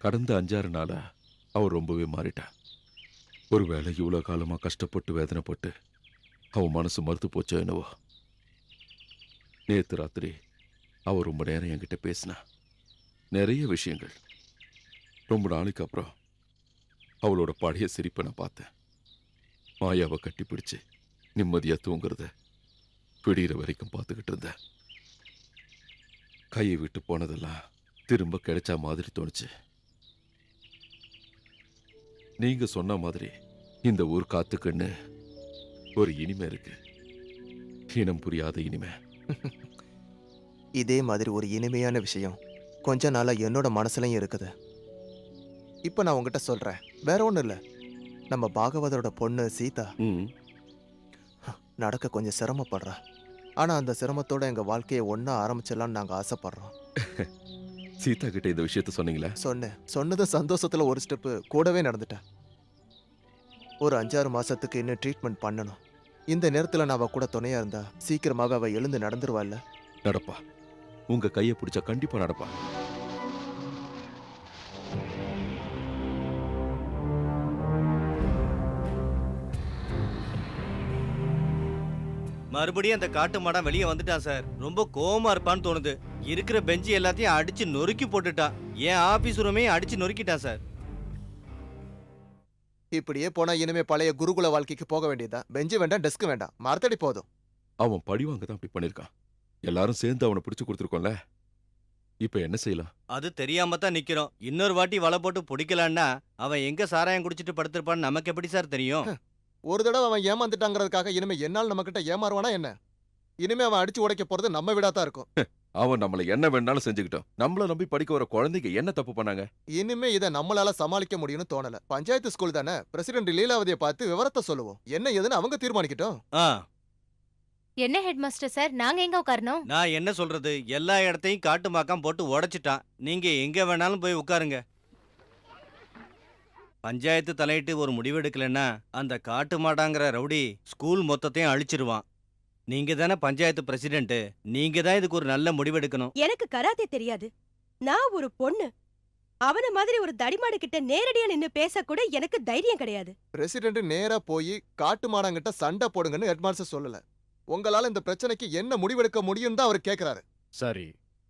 கடந்த 5-6 நாளா அவ ரொம்பவே மாறிட்டா. ஒருவேளை இவ்வளோ காலமா கஷ்டப்பட்டு வேதனைப்பட்டு அவன் மனசு மறுத்து போச்சோ என்னவோ. நேத்து ராத்திரி அவ ரொம்ப நேரம் என்கிட்ட பேசினா. நிறைய விஷயங்கள். ரொம்ப நாளைக்கு அப்புறம் அவளோட பழைய சிரிப்பை நான் பார்த்தேன். மாயாவை கட்டிப்பிடிச்சு நிம்மதியா தூங்குறத விடிகிற வரைக்கும் பார்த்துக்கிட்டு இருந்தேன். கையை விட்டு போனதெல்லாம் திரும்ப கிடைச்சா மாதிரி தோணுச்சு. நீங்க சொன்ன மாதிரி இந்த ஊர் காத்துக்குன்னு ஒரு இனிமை இருக்கு. இனம் புரியாத இனிமை. இதே மாதிரி ஒரு இனிமையான விஷயம் கொஞ்ச நாளா என்னோட மனசுலயும் இருக்குது. இப்ப நான் உங்ககிட்ட சொல்றேன், வேற ஒண்ணும் இல்ல. நம்ம பாகவதரோட பொண்ணு சீதா ம். நடக்க கொஞ்சம் சிரமப்படுறா. ஆனா அந்த சிரமத்தோட எங்க வாழ்க்கையை ஒண்ணா ஆரம்பிச்சிடலாம்னு நாங்க ஆசைப்படுறோம். சீதா கிட்ட இந்த விஷயத்த சொன்னீங்களா? சொன்னது சந்தோஷத்துல ஒரு ஸ்டெப்பு கூடவே நடந்துட்டேன். ஒரு 5-6 மாசத்துக்கு இன்னும் ட்ரீட்மெண்ட் பண்ணணும். இந்த நேரத்துல நான் அவ கூட துணையா இருந்தா சீக்கிரமாக அவ எழுந்து நடந்துருவாள்ல. நடப்பா. உங்க கையை பிடிச்சா கண்டிப்பா நடப்பா. மறுபடியும் அந்த காட்டு மாடம் வெளியே வந்துட்டான் சார். ரொம்ப கோவமா இருப்பான்னு தோணுது. இருக்கிற பெஞ்சு எல்லாத்தையும் அடிச்சு நொறுக்கி போட்டுட்டான். என் ஆபீஸ் ரூமே அடிச்சு நொறுக்கிட்டான் சார். இப்படியே போனா இனிமே பழைய குருகுல வாழ்க்கைக்கு போக வேண்டியதுதான். பெஞ்சு வேண்டாம், டெஸ்க் வேண்டாம், மரத்தடி போதும். அவன் பழிவாங்க தான் அப்படி பண்ணிருக்கான். எல்லாரும் சேர்ந்து அவனை பிடிச்சு கொடுத்துருக்கோம்ல. இப்ப என்ன செய்யலாம்? அது தெரியாம தான் நிக்கிறோம். இன்னொரு வாட்டி வலை போட்டு பிடிக்கலான்னா அவன் எங்க சாராயம் குடிச்சிட்டு படுத்திருப்பான்னு நமக்கு எப்படி சார் தெரியும்? ஒரு தடவை அவன் ஏமாந்துட்டாங்கிறதுக்காக இனிமே என்னால் நம்ம கிட்ட ஏமாறுவானா என்ன? இனிமே அவன் அடிச்சு உடைக்க போறது நம்ம விடாதான் இருக்கும். அவன் நம்மள என்ன வேணாலும் செஞ்சுக்கிட்டோம். நம்மள நம்பி படிக்க வர குழந்தைங்க என்ன தப்பு பண்ணாங்க? இனிமே இதை நம்மளால சமாளிக்க முடியும்னு தோணல. பஞ்சாயத்து ஸ்கூல் தானே, பிரசிடென்ட் லீலாவதியை பார்த்து விவரத்தை சொல்லுவோம். என்ன ஏதுன்னு அவங்க தீர்மானிக்கட்டும். ஆ, என்ன ஹெட் மாஸ்டர் சார், நாங்க எங்க உட்காரணும்? நான் என்ன சொல்றது, எல்லா இடத்தையும் காட்டு மாக்காம் போட்டு உடைச்சிட்டான். நீங்க எங்க வேணாலும் போய் உட்காருங்க. பஞ்சாயத்து தலையிட்டு ஒரு முடிவெடுக்கலன்னா அந்த காட்டு மாடாங்கிற ரவுடி ஸ்கூல் மொத்தத்தையும் அழிச்சிருவான். நீங்க தானே பஞ்சாயத்து பிரசிடென்ட், நீங்க தான் இதுக்கு ஒரு நல்ல முடிவெடுக்கணும். எனக்கு கராத்தே தெரியாது. நான் ஒரு பொண்ணு. அவன மாதிரி ஒரு தடிமாடு கிட்ட நேரடியா நின்னு பேச கூட எனக்கு தைரியம் கிடையாது. பிரசிடென்ட் நேரா போய் காட்டு மாடங்கிட்ட சண்டை போடுங்கன்னு ஹெட்மாஸ்டர் சொல்லல. உங்களால இந்த பிரச்சனைக்கு என்ன முடிவெடுக்க முடியும் தான் அவர் கேக்குறாரு. சரி,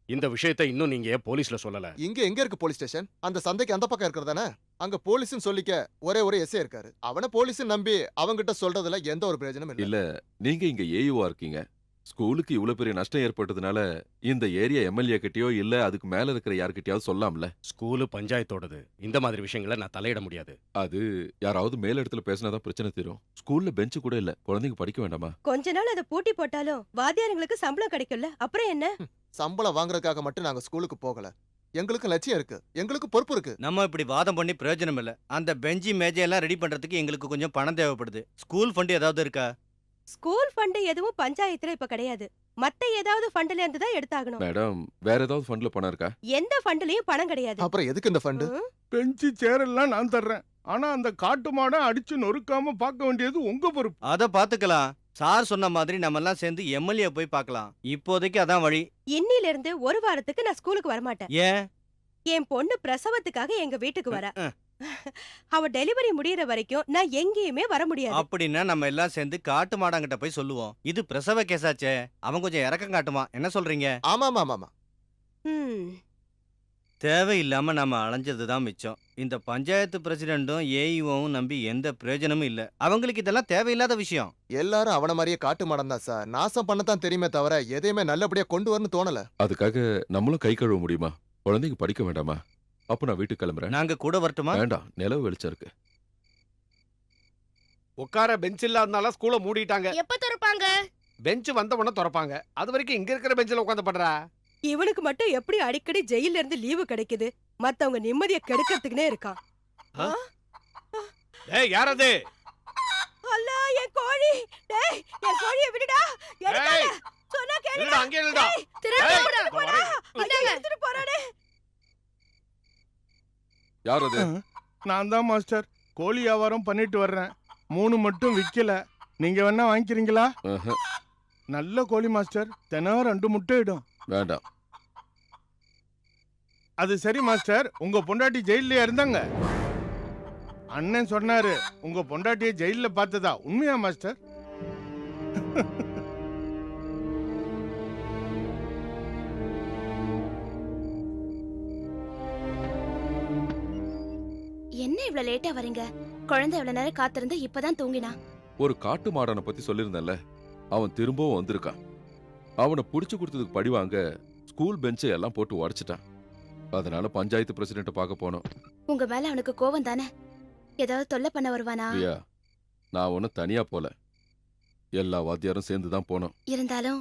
இந்த விஷயத்தை இன்னும் நீங்க ஏன் போலீஸ்ல சொல்லல? எங்க இருக்கு போலீஸ் ஸ்டேஷன்? அந்த சந்தைக்கு அந்த பக்கம் இருக்கிறதானே. அங்க போலீஸ்னு சொல்லிக்க ஒரே ஒரு எஸ்ஐ இருக்காரு. அவனை போலீஸ் நம்பி அவங்கிட்ட சொல்றதுல எந்த ஒரு பிரயோஜனமும் இல்ல. நீங்க இங்க ஏயுவா இருக்கீங்க. ஸ்கூலுக்கு இவ்வளவு பெரிய நஷ்டம் ஏற்பட்டதுனால இந்த ஏரியா எம்எல்ஏ கிட்டயோ இல்ல அதுக்கு மேல இருக்கிற யார்கிட்டயாவது சொல்லலாம்ல. ஸ்கூலு பஞ்சாயத்தோடது. இந்த மாதிரி விஷயங்களை நான் தலையிட முடியாது. அது யாராவது மேல இடத்துல பேசினாதான் பிரச்சனை தீரும். ஸ்கூல்ல பெஞ்சு கூட இல்ல. குழந்தைங்க படிக்க வேண்டாமா? கொஞ்ச நாள் அதை பூட்டி போட்டாலும் வாத்தியாருங்களுக்கு சம்பளம் கிடைக்கும்ல, அப்புறம் என்ன? சம்பளம் வாங்குறதுக்காக மட்டும் நாங்க ஸ்கூலுக்கு போகல. எங்களுக்கு லட்சியம் இருக்கு, எங்களுக்கு பொறுப்பு இருக்கு. நம்ம இப்படி வாதம் பண்ணி பிரயோஜனம் இல்ல. அந்த பெஞ்சி மேஜையெல்லாம் ரெடி பண்றதுக்கு எங்களுக்கு கொஞ்சம் பணம் தேவைப்படுது. ஸ்கூல் ஃபண்ட் ஏதாவது இருக்கா? ஸ்கூல் ஃபண்ட் எதுவும் பஞ்சாயத்துல இப்ப கிடையாது. மத்த ஏதாவது ஃபண்ட்ல இருந்து தான் எடுத்தாகணும். மேடம், வேற ஏதாவது ஃபண்ட்ல பணம் இருக்கா? எந்த ஃபண்ட்லயும் பணம் கிடையாது. அப்புறம் எதுக்கு இந்த ஃபண்ட்? ம்? பெஞ்சு சேரெல்லாம் நான் தர்றேன். ஆனா அந்த காட்டு மாடை அடிச்சு நொறுக்காம பார்க்க வேண்டியது உங்க பொறுப்பு. அத பாத்துக்கலாம். சார் சொன்ன மாதிரி நம்ம எல்லாம் சேர்ந்து எம்எல்ஏ போய் பார்க்கலாம். இப்போதைக்கு அதான் வழி. இன்னில இருந்து ஒரு வாரத்துக்கு நான் ஸ்கூலுக்கு வர மாட்டேன். ஏன்? என் பொண்ணு பிரசவத்துக்காக எங்க வீட்டுக்கு வரா. அவ டெலிவரி முடியற வரைக்கும் நான் எங்கேயுமே வர முடியாது. அப்படின்னா நம்ம எல்லாம் சேர்ந்து காட்டு மாடாங்கிட்ட போய் சொல்லுவோம். இது பிரசவ கேஸாச்சே, அவன் கொஞ்சம் இறக்கம் காட்டுவான். என்ன சொல்றீங்க? ஆமா. ம். தேவையில்லாம நம்ம அலைஞ்சதுதான் மிச்சம். இந்த பஞ்சாயத்து பிரசிடென்டும் ஏஇஓவும் நம்பி எந்த பிரயோஜனமும் இல்ல. அவங்களுக்கு இதெல்லாம் தேவையில்லாத விஷயம். எல்லாரும் அவன மாதிரியே காட்டு மாடம் தான் சார். நாசம் பண்ணத்தான் தெரியுமே தவிர எதையுமே நல்லபடியா கொண்டு வரணும்னு தோணல. அதுக்காக நம்மளும் கை கழுவ முடியுமா? குழந்தைங்க படிக்க வேண்டாமா? அப்ப நான் வீட்டுக்கு கிளம்புறேன். நாங்க கூட வரட்டுமா? வேண்டாம், நிலவு வெளிச்சம் இருக்கு. உட்கார பெஞ்ச் இல்லாதனால ஸ்கூலை மூடிட்டாங்க. எப்ப திறப்பாங்க? பெஞ்ச் வந்த உடனே திறப்பாங்க. அது வரைக்கும் இங்க இருக்கிற பெஞ்சில உட்காந்து பண்றா. இவனுக்கு மட்டும் எப்படி அடிக்கடி ஜெயில இருந்து லீவு கிடைக்குது? மத்தவங்க நிம்மதியை கெடுக்கிறதுக்குனே இருக்கான். ஏய், யார் அது? அல்லா, என் கோழி. டேய், என் கோழியை விடுடா. எடுக்காத. ஏய், சொன்னா கேளுடா. நில்லுடா, அங்கே நில்லுடா. திரும்ப ஏய், போடா. இந்தாங்க. ஐயா, எடுத்துட்டு போறானே. யார் அது? நான் தான் மாஸ்டர். கோழி வியாபாரம் பண்ணிட்டு வர்றேன். 3 மட்டும் விக்கல. நீங்க வேணா வாங்கிக்கிறீங்களா? ஆஹா, நல்ல கோழி மாஸ்டர். தினம் 2 முட்டை இடும். வேண்டாம். அது சரி மாஸ்டர், உங்க பொண்டாட்டி ஜெயிலே இருந்தாங்க. அண்ணன் சொன்னாரு உங்க பொண்டாட்டியை ஜெயில பார்த்ததா, உண்மையா மாஸ்டர்? என்ன இவ்ளோ லேட்டா வரீங்க? குழந்தை இவ்வளவு நேரம் காத்திருந்து இப்பதான் தூங்கினா. ஒரு காட்டு மாடனை பத்தி சொல்லியிருந்தேன்ல, அவன் திரும்பவும் வந்திருக்கான். அவனை புடிச்சு கொடுத்ததுக்கு பழி வாங்க ஸ்கூல் பெஞ்சை எல்லாம் போட்டு உடைச்சிட்டான். அதனால பஞ்சாயத்து பிரசிடென்ட் பார்க்க போனோம். உங்க மேல அவனுக்கு கோவம் தானே? ஏதாவது தொல்லை பண்ண வருவானா? பிரியா, நான் ஒன்னும் தனியா போல, எல்லா வாத்தியாரும் சேர்ந்து தான் போனோம். இருந்தாலும்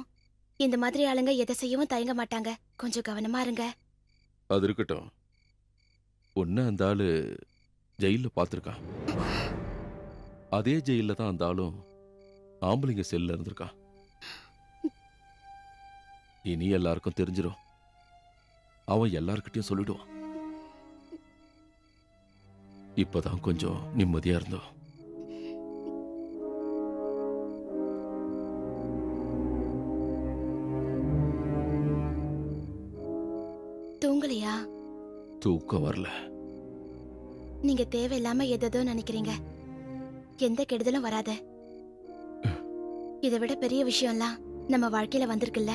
இந்த மாதிரி ஆளுங்க எதை செய்யவும் தயங்க மாட்டாங்க. கொஞ்சம் கவனமா இருங்க. அது இருக்கட்டும், ஒன்னு அந்த ஆளு ஜெயில பார்த்திருக்கான். அதே ஜெயில தான் அந்த ஆளும் ஆம்பளைங்க செல்ல இருந்திருக்கான். இனி எல்லாருக்கும் தெரிஞ்சிடும். அவன் எல்லார்கிட்டயும் சொல்லிடுவான். இப்பதான் கொஞ்சம் நிம்மதியா இருந்தோம். தூங்கலையா? தூக்கம் வரல. நீங்க தேவையில்லாம எதோ நினைக்கிறீங்க. எந்த கெடுதலும் வராது. இதை விட பெரிய விஷயம்லாம் நம்ம வாழ்க்கையில வந்திருக்குல்ல.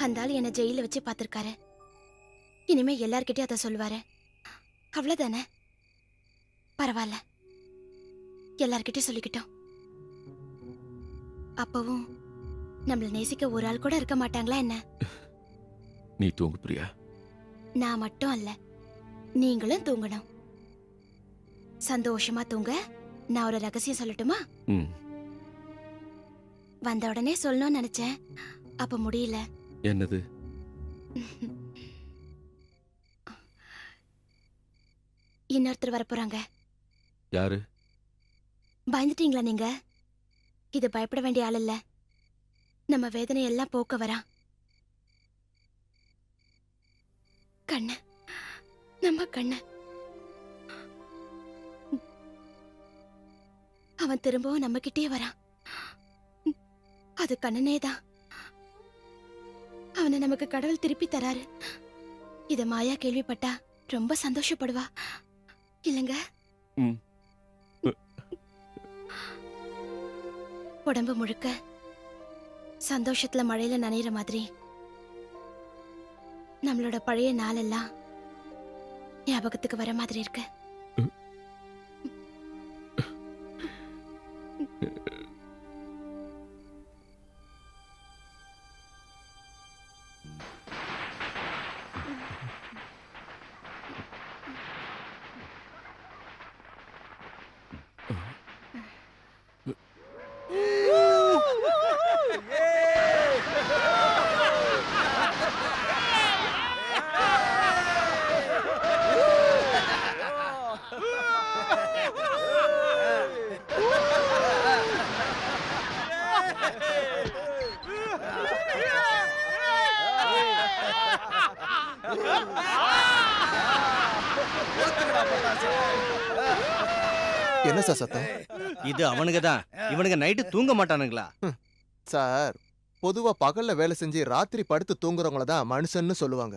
அந்த ஆள் என்ன ஜெயில வச்சு பாத்திருக்காரு. இனிமே எல்லார்கிட்டயும் அதை சொல்லுவாரு. அவ்வளவுதானே? பரவாயில்ல, எல்லார்கிட்டயும் சொல்லிக்கிட்டோம். அப்பவும் நம்மள நேசிக்க ஒரு ஆள் கூட இருக்க மாட்டாங்களா என்ன? நீ தூங்கு பிரியா. நான் மட்டும் அல்ல, நீங்களும் தூங்கணும். சந்தோஷமா தூங்க. நான் ஒரு ரகசியம் சொல்லட்டுமா? ம். வந்த உடனே சொல்லணும்னு நினைச்சேன், அப்ப முடியல. என்னது? இன்னொருத்தர் வரப்போறாங்க. யாரு? பயந்துட்டீங்களா நீங்க? இது பயப்பட வேண்டிய ஆள் இல்ல. நம்ம வேதனை எல்லாம் போக்க வரா. கண்ணு, நம்ம கண்ணு. அவன் திரும்பவும் நம்ம கிட்டே வரான். அது கண்ணனே தான். அவனை நமக்கு கடவுள் திருப்பி தராரு. இத மாயா கேள்விப்பட்டா ரொம்ப சந்தோஷப்படுவா இல்லங்க? ம். உடம்பு முழுக்க சந்தோஷத்துல மழையில நனையிற மாதிரி நம்மளோட பழைய நாளெல்லாம் ஞாபகத்துக்கு வர மாதிரி இருக்கு. என்ன சார் சத்தம்? இது அவனுங்க தான். இவனுங்க நைட்டு தூங்க மாட்டானுங்களா? சார், பொதுவா பகல்ல வேலை செஞ்சு ராத்திரி படுத்து தூங்குறவங்கள தான் மனுஷன்னு சொல்லுவாங்க.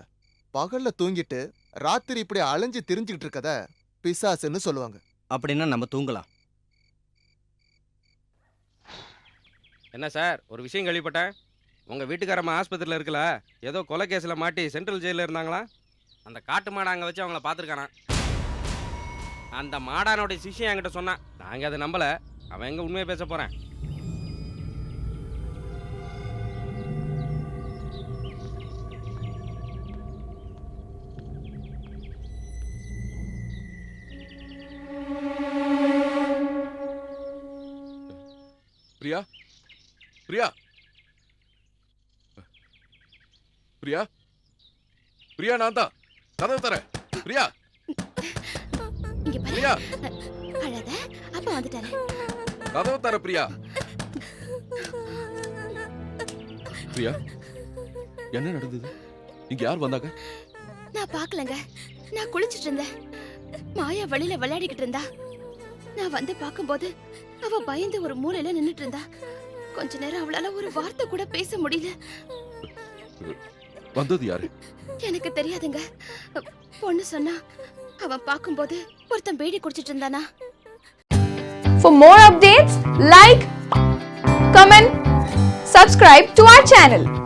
பகல்ல தூங்கிட்டு ராத்திரி இப்படி அலைஞ்சு திரிஞ்சுக்கிட்டு இருக்கத பிசாசுன்னு சொல்லுவாங்க. அப்படின்னா நம்ம தூங்கலாம். என்ன சார், ஒரு விஷயம் கேள்விப்பட்டேன். உங்கள் வீட்டுக்காரம்மா ஆஸ்பத்திரியில் இருக்கல, ஏதோ கொலை கேஸில் மாட்டி சென்ட்ரல் ஜெயிலில் இருந்தாங்களா? அந்த காட்டு மாடை அங்கே வச்சு அவங்கள பார்த்துருக்கானா? அந்த மாடானோடைய சிஷ்யம் என்கிட்ட சொன்னான். நாங்கள் அதை நம்பலை. அவன் எங்கே உண்மையை பேச போகிறேன்? பிரியா, பிரியா, பிரியா, பிரியா, நான் தான். கதவு தர. பிரியா, இங்க பாரு. பிரியா, அழாத, அப்பா வந்துட்டாரு. கதவு தர. பிரியா, பிரியா, என்ன நடந்தது? இங்க யார் வந்தாங்க? நான் பார்க்கலங்க. நான் குளிச்சிட்டு இருந்தேன். மாயா வெளியில விளையாடிக்கிட்டு இருந்தா. நான் வந்து பார்க்கும்போது அவ பயந்து ஒரு மூலையில நின்னுட்டு இருந்தா. கொஞ்ச நேரம் அவளால ஒரு வார்த்தை கூட பேச முடியல. வந்தது யாரு? எனக்கு தெரியாதுங்க. பொண்ணு சொன்னா அவன் பாக்கும்போது ஒருத்தன் பீடி குடிச்சிட்டு இருந்தானா. For more updates, like, comment, subscribe to our channel.